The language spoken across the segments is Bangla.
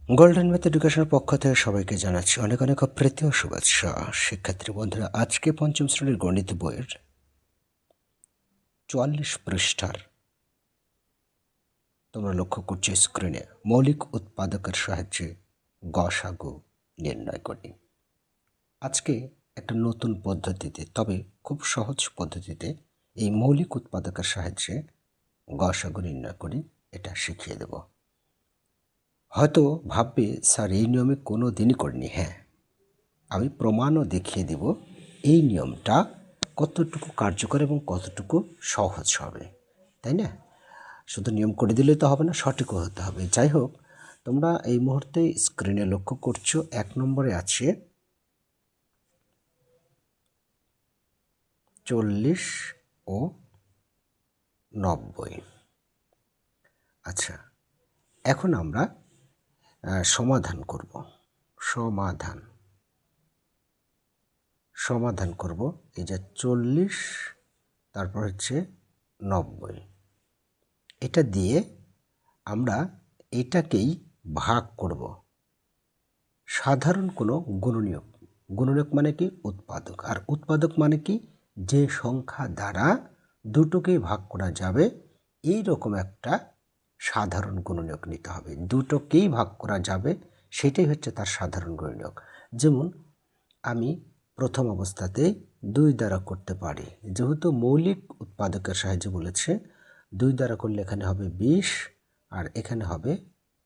গোল্ডেন ম্যাথ এডুকেশনের পক্ষ থেকে সবাইকে জানাচ্ছি অনেক অনেক অপ্রীতি ও শুভেচ্ছা। শিক্ষার্থী বন্ধুরা, আজকে পঞ্চম শ্রেণীর গণিত বইয়ের 44 পৃষ্ঠার তোমরা লক্ষ্য করছো স্ক্রিনে মৌলিক উৎপাদকের সাহায্যে গসাগু নির্ণয় করি। আজকে একটা নতুন পদ্ধতিতে, তবে খুব সহজ পদ্ধতিতে এই মৌলিক উৎপাদকের সাহায্যে গসাগু নির্ণয় করি, এটা শিখিয়ে দেব। হয়তো ভাববে স্যার এই নিয়মে কোনো দিনই করিনি। হ্যাঁ, আমি প্রমাণও দেখিয়ে দেব এই নিয়মটা কতটুকু কার্যকর এবং কতটুকু সহজ হবে, তাই না? শুধু নিয়ম করে দিলে তো হবে না, সঠিকও হতে হবে। যাই হোক, তোমরা এই মুহূর্তে স্ক্রিনে লক্ষ্য করছো 1 নম্বরে আছে 40 ও 90। আচ্ছা, এখন আমরা সমাধান করব। সমাধান করব এই যে 40, তারপর হচ্ছে 90, এটা দিয়ে আমরা এটাকেই ভাগ করব সাধারণ কোনো গুণনীয়ক। গুণনীয়ক মানে কি? উৎপাদক। আর উৎপাদক মানে কি? যে সংখ্যা দ্বারা দুটোকেই ভাগ করা যাবে এই রকম একটা সাধারণ গুণনীয়ক নিতে হবে। দুটোকেই ভাগ করা যাবে সেটাই হচ্ছে তার সাধারণ গুণনীয়ক। যেমন আমি প্রথম অবস্থাতে 2 দ্বারা করতে পারি, যেহেতু মৌলিক উৎপাদকের সাহায্যে বলেছে 2 দ্বারা করলে এখানে হবে 20 আর এখানে হবে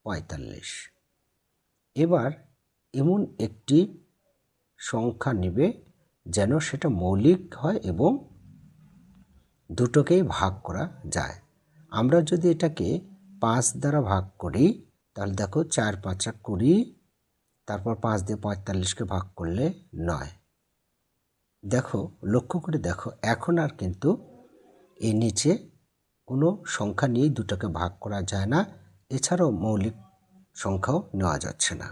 45। এবার এমন একটি সংখ্যা নেবে যেন সেটা মৌলিক হয় এবং দুটোকেই ভাগ করা যায়। আমরা যদি এটাকে 5 দ্বারা ভাগ করি তাহলে দেখো 4 5 20, তারপর 5 দিয়ে 45কে ভাগ করলে 9। দেখো, লক্ষ্য করে দেখো, এখন আর কিন্তু এই নিচে কোনো সংখ্যা নিয়েই দুটোকে ভাগ করা যায় না। এছাড়াও মৌলিক সংখ্যাও নেওয়া যাচ্ছে না,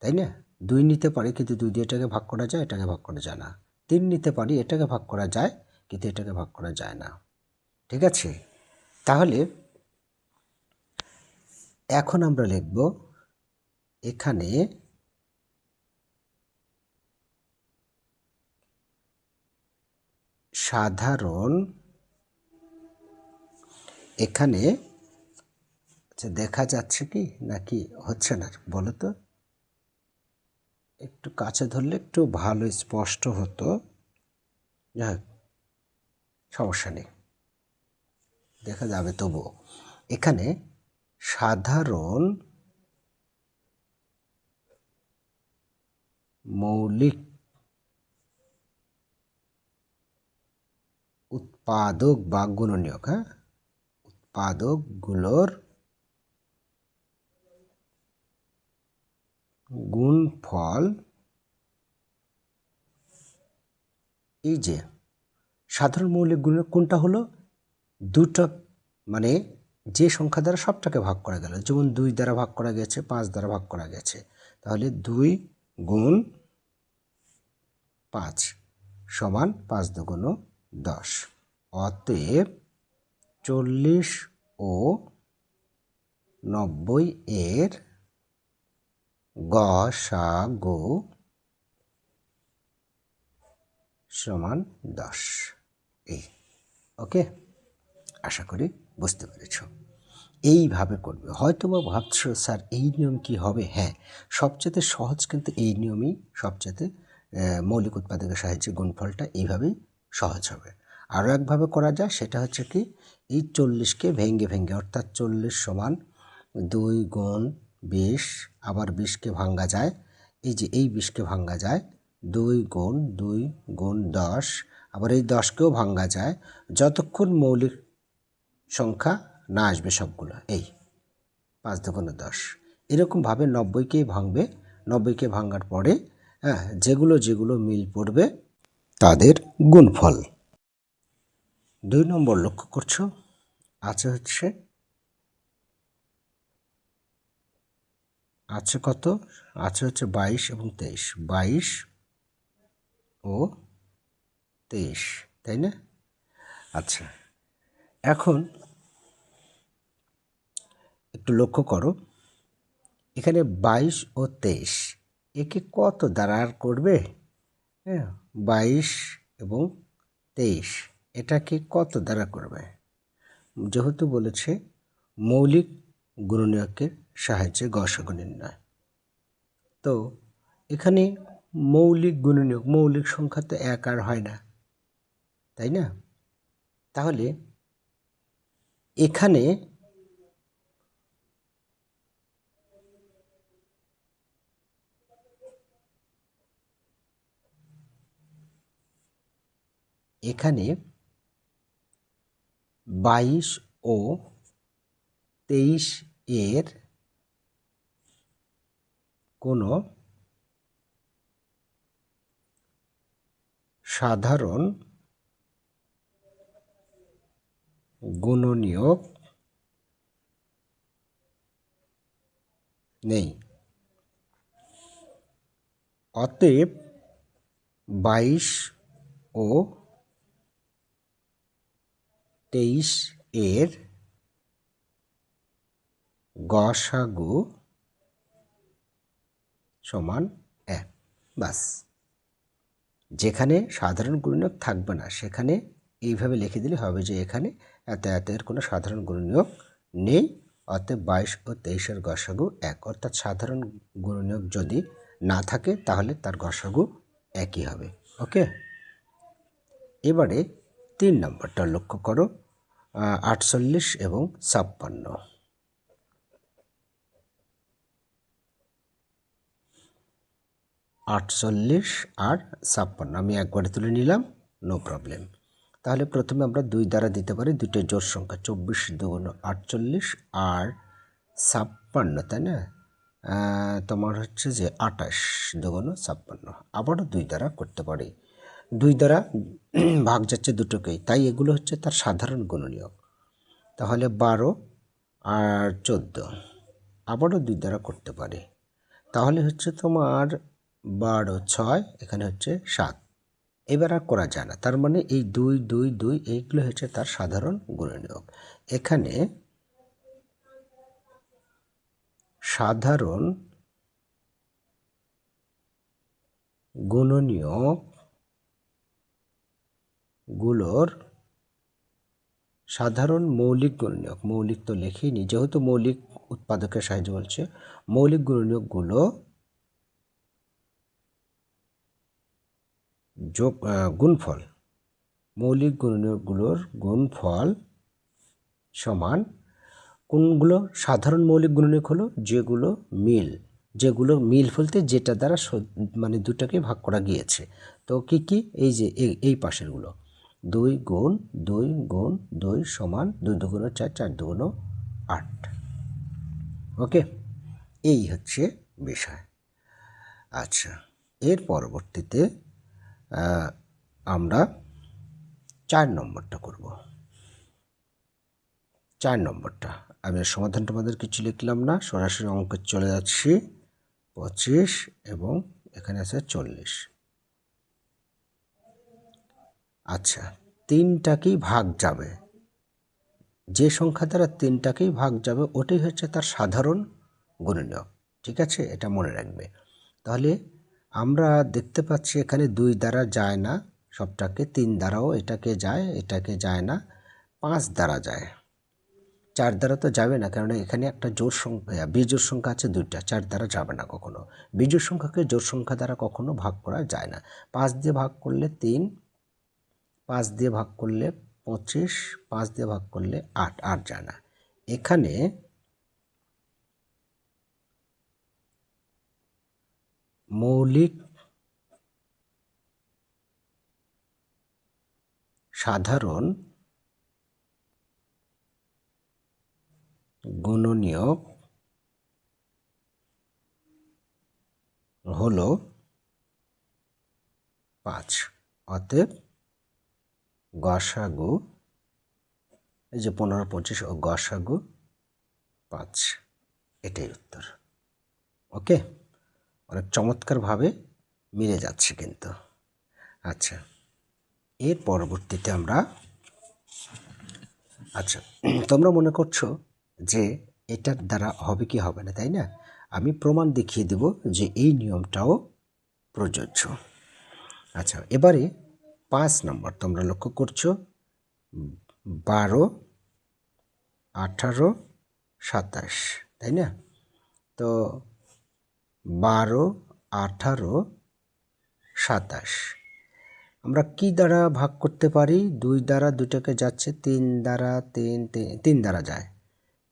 তাই না? 2 নিতে পারি, কিন্তু 2 দিয়ে এটাকে ভাগ করা যায়, এটাকে ভাগ করা যায় না। 3 নিতে পারি, এটাকে ভাগ করা যায়, কিন্তু এটাকে ভাগ করা যায় না। ঠিক আছে? তাহলে এখন আমরা লিখব এখানে সাধারণ, এখানে দেখা যাচ্ছে কি নাকি হচ্ছে না বলো তো? একটু কাছে ধরলে একটু ভালো স্পষ্ট হতো। যাই হোক, সমস্যা নেই, দেখা যাবে তবুও। এখানে সাধারণ মৌলিক উৎপাদক বা গুণনীয়ক, হ্যাঁ, উৎপাদকগুলোর গুণফল। এই যে সাধারণ মৌলিক গুণনীয়ক কোনটা হলো? দুটো, মানে যে সংখ্যা দ্বারা সবটাকে ভাগ করা গেল। যেমন 2 দ্বারা ভাগ করা গেছে, 5 দ্বারা ভাগ করা গেছে, তাহলে 2 গুণ 5 সমান 5 দুগুণ 10। অতএব 40 ও 90 এর গসাগু সমান 10। এই, ওকে, আশা করি বুঝতে পেরেছ। এইভাবে করবে। হয়তো বা ভাবছো স্যার এই নিয়ম কি হবে? হ্যাঁ, সবচেয়ে সহজ কিন্তু এই নিয়মই সবচেয়ে মৌলিক উৎপাদকের সাহায্যে গুণফলটা এইভাবেই সহজ হবে। আরও একভাবে করা যায়, সেটা হচ্ছে কি, এই 40কে ভেঙ্গে ভেঙ্গে, অর্থাৎ 40 সমান 2 গুণ 20, আবার 20কে ভাঙ্গা যায়, এই যে এই 20কে ভাঙ্গা যায় 2 গুণ 10, আবার এই 10কেও ভাঙ্গা যায়, যতক্ষণ মৌলিক সংখ্যা না আসবে সবগুলো। এই 5 দুগুণ 10, এরকমভাবে 90কেই ভাঙবে। 90কে ভাঙার পরে, হ্যাঁ, যেগুলো যেগুলো মিল পড়বে তাদের গুণফল। 2 নম্বর লক্ষ্য করছো আছে কত? আছে হচ্ছে 22 এবং 23, 22 ও 23, তাই না? আচ্ছা, এখন একটু লক্ষ্য করো, এখানে 22 ও 23 একে কত দ্বারা আর করবে? হ্যাঁ, 22 এবং 23 এটাকে কত দ্বারা করবে? যেহেতু বলেছে মৌলিক গুণনীয়কের সাহায্যে গসাগু নির্ণয়, তো এখানে মৌলিক গুণনীয়ক, মৌলিক সংখ্যা তো এক আর হয় না, তাই না? তাহলে এখানে এখানে 22 ও 23 এর কোনো সাধারণ গুণনীয়ক নেই। অতএব 22 ও 23 এর গসাগু সমান 1। বাস, যেখানে সাধারণ গুণনীয়ক থাকবে না সেখানে এইভাবে লিখে দিলে হবে যে এখানে এত এর কোনো সাধারণ গুণনীয়ক নেই, অতএব 22 ও 23 এর গসাগু 1। অর্থাৎ সাধারণ গুণনীয়ক যদি না থাকে তাহলে তার গসাগু একই হবে। ওকে, এবারে 3 নম্বরটা লক্ষ্য করো, 48 এবং 56। 48 আর 56 আমি একবারে তুলে নিলাম, নো প্রবলেম। তাহলে প্রথমে আমরা 2 দ্বারা দিতে পারি, দুটো জোড় সংখ্যা, 24 দুগুণ 48 আর 56, তাই না? তোমার হচ্ছে যে 28 দুগুণ 56, আবারও 2 দ্বারা করতে পারি। 2 দ্বারা ভাগ যাচ্ছে দুটোকেই, তাই এগুলো হচ্ছে তার সাধারণ গুণনীয়ক। তাহলে 12 আর 14 আবারও 2 দ্বারা করতে পারি, তাহলে হচ্ছে তোমার 12 6, এখানে হচ্ছে 7। এবার আর করা যায় না, তার মানে এই 2 2 2 এইগুলো হচ্ছে তার সাধারণ গুণনীয়ক। এখানে সাধারণ গুণনীয়ক গুলোর সাধারণ মৌলিক গুণনীয়ক, মৌলিক তো লেখিনি যেহেতু মৌলিক উৎপাদকের সাহায্যে বলছে, মৌলিক গুণনীয়কগুলো যোগ গুণফল, মৌলিক গুণনীয়কগুলোর গুণফল সমান কোনগুলো সাধারণ মৌলিক গুণনীয়ক হলো যেগুলো মিল বলতে যেটা দ্বারা মানে দুটাকে ভাগ করা গিয়েছে। তো কি কি, এই যে এই পাশেরগুলো 2 গুণ 2 গুণ 2 সমান 2 দুগুণ 4, 4 দুগুণ 8। ওকে, এই হচ্ছে বিষয়। আচ্ছা, এর পরবর্তীতে আমরা 4 নম্বরটা করব। 4 নম্বরটা আমি সমাধানটা আমাদের কিছু লিখলাম না, সরাসরি অঙ্কে চলে যাচ্ছি। 25 এবং এখানে আছে 40। আচ্ছা, 3টাকেই ভাগ যাবে, যে সংখ্যা দ্বারা 3টাকেই ভাগ যাবে ওটাই হচ্ছে তার সাধারণ গুণনীয়ক। ঠিক আছে, এটা মনে রাখবে। তাহলে আমরা দেখতে পাচ্ছি এখানে 2 দ্বারা যায় না সবটাকে, 3 দ্বারাও এটাকে যায় না, 5 দ্বারা যায়, 4 দ্বারা তো যাবে না, কারণ এখানে একটা জোড় সংখ্যা বিজোড় সংখ্যা আছে 2টা, 4 দ্বারা যাবে না কখনো। বিজোড় সংখ্যাকে জোড় সংখ্যা দ্বারা কখনো ভাগ করা যায় না। 5 দিয়ে ভাগ করলে 3, 5 দিয়ে ভাগ করলে 25, 5 দিয়ে ভাগ করলে 8, 8 যায় না। এখানে মৌলিক সাধারণ গুণনীয়ক হলো 5, অতএব গসাগু, এই যে 15 25 ও গসাগু 5, এটাই উত্তর। ওকে, অনেক চমৎকারভাবে মিলে যাচ্ছে কিন্তু। আচ্ছা, এর পরবর্তীতে আমরা, আচ্ছা তোমরা মনে করছো যে এটার দ্বারা হবে কি হবে না, তাই না? আমি প্রমাণ দেখিয়ে দেব যে এই নিয়মটাও প্রযোজ্য। আচ্ছা, এবারে 5 নম্বর তোমরা লক্ষ্য করছো 12, 18, 27, তাই না? তো 12, 18, 27 আমরা কি দ্বারা ভাগ করতে পারি? 2 দ্বারা, দুটাকে যাচ্ছে 3 দ্বারা, 3 দ্বারা যায়,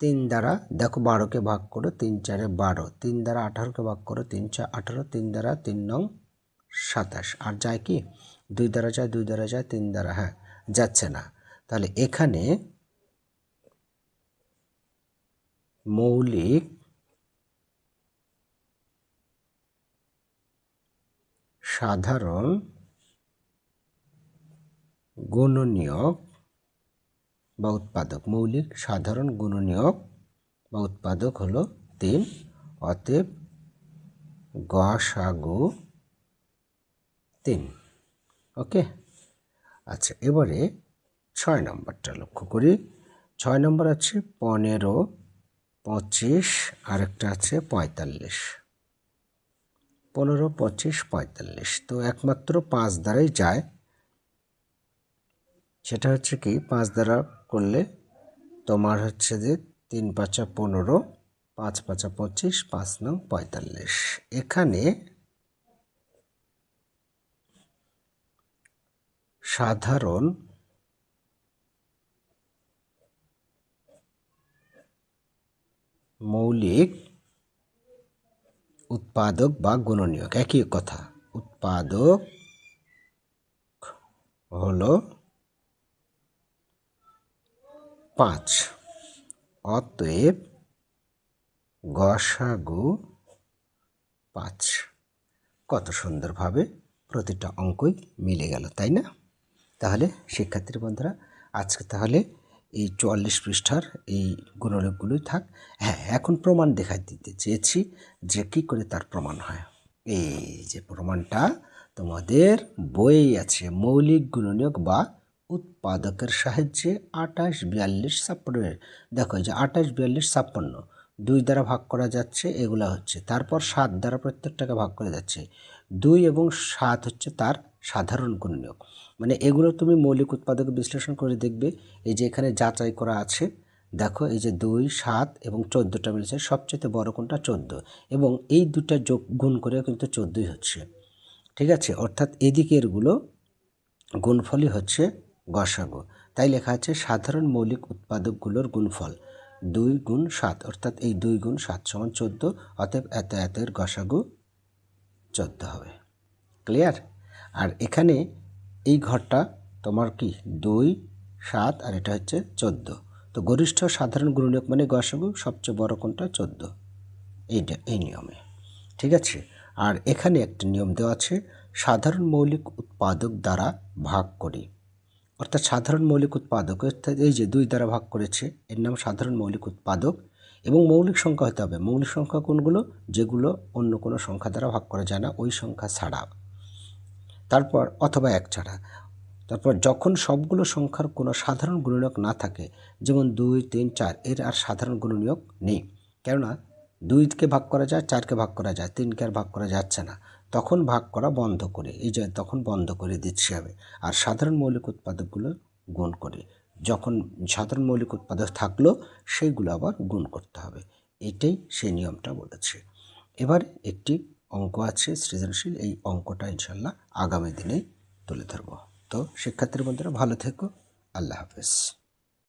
3 দ্বারা দেখো 12কে ভাগ করো, 3 4 12, 3 দ্বারা 18কে ভাগ করো, 3 4 18, 3 দ্বারা 3 9 27, আর যায় কি 2 দ্বারা যায়, 2 দ্বারা যায়, 3 দ্বারা হ্যাঁ যাচ্ছে না। তাহলে এখানে মৌলিক সাধারণ গুণনীয়ক বা উৎপাদক, মৌলিক সাধারণ গুণনীয়ক বা উৎপাদক হলো 3। অতএব গসাগু 3। ওকে, আচ্ছা এবারে 6 নম্বরটা লক্ষ্য করি। 6 নম্বর আছে 15, 25, আর একটা আছে 45। 15, 25, 45 তো একমাত্র 5 দ্বারাই যায়। সেটা হচ্ছে কি 5 দ্বারা করলে তোমার হচ্ছে যে 3 5 15, 5 5 25, 5 9 45। এখানে সাধারণ মৌলিক উৎপাদক বা গুণনীয়ক একই কথা, উৎপাদক হলো 5। অতএব গসাগু 5। কত সুন্দরভাবে প্রতিটা অঙ্কই মিলে গেল, তাই না? তাহলে শিক্ষার্থী বন্ধুরা আজকে তাহলে এই 44 পৃষ্ঠার এই গুণনীয়কগুলোই থাক। হ্যাঁ, এখন প্রমাণ দেখাই দিতে চেয়েছি যে কী করে তার প্রমাণ হয়। এই যে প্রমাণটা তোমাদের বইয়ে আছে, মৌলিক গুণনীয়ক বা উৎপাদকের সাহায্যে 28, 42, 56। দেখো এই যে 28, 42, 56 2 দ্বারা ভাগ করা যাচ্ছে, এগুলা হচ্ছে। তারপর 7 দ্বারা প্রত্যেকটাকে ভাগ করা যাচ্ছে। 2 এবং 7 হচ্ছে তার সাধারণ গুণনীয়ক। মানে এগুলো তুমি মৌলিক উৎপাদক বিশ্লেষণ করে দেখবে। এই যে এখানে যাচাই করা আছে, দেখো এই যে 2, 7 এবং 14টা মিলেছে, সবচেয়ে বড় কোনটা 14, এবং এই দুটা যোগ গুণ করে কিন্তু 14ই হচ্ছে। ঠিক আছে, অর্থাৎ এদিকেরগুলো গুণফলই হচ্ছে গসাগু। তাই লেখা আছে সাধারণ মৌলিক উৎপাদকগুলোর গুণফল 2 গুণ 7, অর্থাৎ এই 2 গুণ 7 সমান 14। অতএব এতের গসাগু 14 হবে। ক্লিয়ার? আর এখানে এই ঘরটা তোমার কি 2, 7 আর এটা হচ্ছে 14। তো গরিষ্ঠ সাধারণ গুণনীয়ক মানে গসাগু সবচেয়ে বড় কোনটা 14, এইটা এই নিয়মে। ঠিক আছে, আর এখানে একটা নিয়ম দেওয়া আছে সাধারণ মৌলিক উৎপাদক দ্বারা ভাগ করি, অর্থাৎ সাধারণ মৌলিক উৎপাদক, অর্থাৎ এই যে 2 দ্বারা ভাগ করেছে এর নাম সাধারণ মৌলিক উৎপাদক। এবং মৌলিক সংখ্যা হতে হবে। মৌলিক সংখ্যা কোনগুলো? যেগুলো অন্য কোনো সংখ্যা দ্বারা ভাগ করা যায় না, ওই সংখ্যা ছাড়া। তারপর অথবা 1 ছাড়া। তারপর যখন সবগুলো সংখ্যার কোনো সাধারণ গুণনীয়ক না থাকে, যেমন 2, 3, 4 এর আর সাধারণ গুণনীয়ক নেই, কেননা 2কে ভাগ করা যায়, 4কে ভাগ করা যায়, 3কে আর ভাগ করা যাচ্ছে না, তখন ভাগ করা বন্ধ করে, এই যে তখন বন্ধ করে দিচ্ছি আমি। আর সাধারণ মৌলিক উৎপাদকগুলো গুণ করে, যখন সাধারণ মৌলিক উৎপাদক থাকলো সেইগুলো আবার গুণ করতে হবে। এটাই সেই নিয়মটা বলেছে। এবার একটি অঙ্ক আছে সৃজনশীল, এই অঙ্কটা ইনশাল্লাহ আগামী দিনেই তুলে ধরব। তো শিক্ষার্থীর বন্ধুরা ভালো থেকো, আল্লাহ হাফেজ।